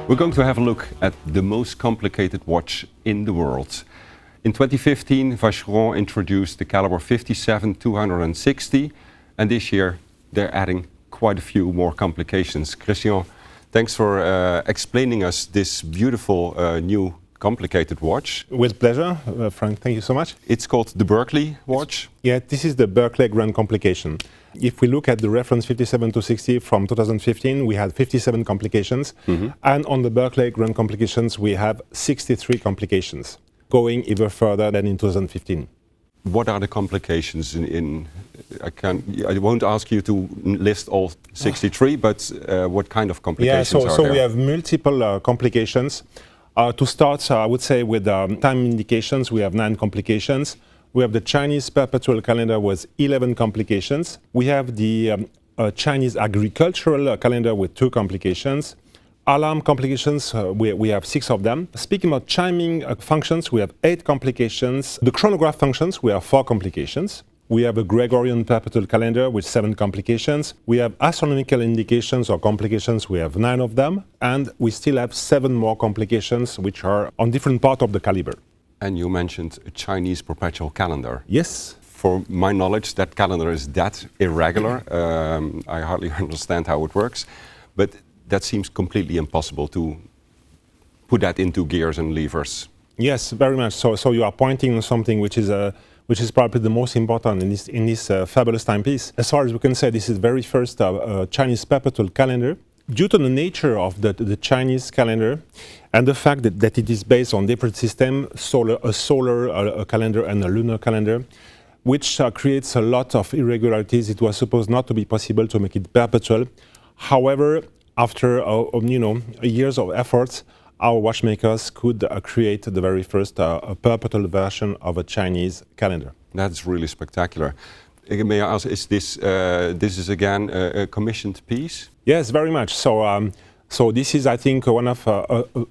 We're going to have a look at the most complicated watch in the world. In 2015, Vacheron introduced the caliber 57-260, and this year they're adding quite a few more complications. Christian, thanks for explaining us this beautiful new complicated watch. With pleasure, Frank. Thank you so much. It's called the Berkley watch. Yeah, this is the Berkley Grand Complication. If we look at the reference 57-260 from 2015, we had 57 complications. And on the Berkley Grand Complications, we have 63 complications, going even further than in 2015. What are the complications I won't ask you to list all 63, but what kind of complications are there? We have multiple complications. To start, I would say with time indications, we have 9 complications. We have the Chinese Perpetual Calendar with 11 complications. We have the Chinese Agricultural Calendar with 2 complications. Alarm complications, we have 6 of them. Speaking about chiming functions, we have 8 complications. The chronograph functions, we have 4 complications. We have a Gregorian Perpetual Calendar with 7 complications. We have astronomical indications or complications, we have 9 of them. And we still have 7 more complications which are on different parts of the caliber. And you mentioned a Chinese Perpetual Calendar. Yes. For my knowledge, that calendar is that irregular. I hardly understand how it works. But that seems completely impossible to put that into gears and levers. Yes, very much. So you are pointing on something which is probably the most important in this fabulous timepiece. As far as we can say, this is the very first Chinese Perpetual Calendar. Due to the nature of the Chinese calendar and the fact that it is based on different systems, a solar calendar and a lunar calendar, which creates a lot of irregularities, it was supposed not to be possible to make it perpetual. However, after years of efforts, our watchmakers could create the very first perpetual version of a Chinese calendar. That's really spectacular. May I ask, is this is again a commissioned piece? Yes, very much. So this is, I think, one of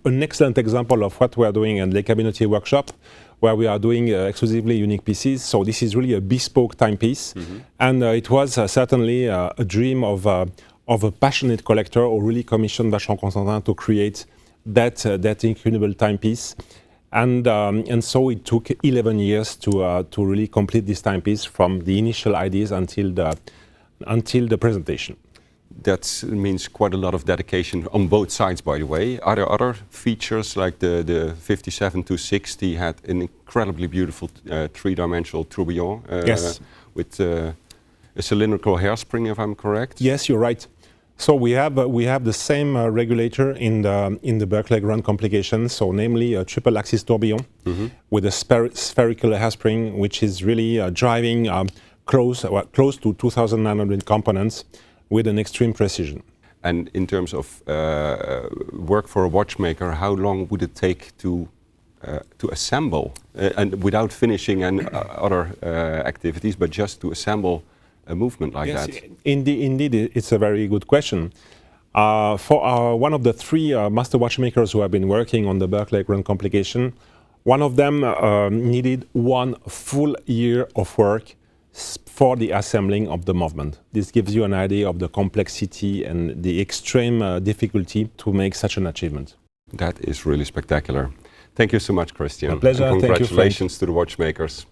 an excellent example of what we are doing in the Cabinetier workshop, where we are doing exclusively unique pieces. So this is really a bespoke timepiece, and it was certainly a dream of a passionate collector who really commissioned Vacheron Constantin to create that incredible timepiece. And so it took 11 years to really complete this timepiece from the initial ideas until the presentation. That means quite a lot of dedication on both sides, by the way. Are there other features like the 57-260 had an incredibly beautiful 3-dimensional tourbillon yes. with a cylindrical hairspring, if I'm correct? Yes, you're right. So we have the same regulator in the Berkley Grand Complication, so namely a triple axis tourbillon with a spherical hairspring, which is really driving close to 2,900 components with an extreme precision. And in terms of work for a watchmaker, how long would it take to assemble, and without finishing and other activities, but just to assemble a movement like that? Indeed, it's a very good question. For one of the 3 master watchmakers who have been working on the Berkley Grand Complication, one of them needed 1 full year of work for the assembling of the movement. This gives you an idea of the complexity and the extreme difficulty to make such an achievement. That is really spectacular. Thank you so much, Christian. My pleasure. And congratulations Thank you, to the watchmakers.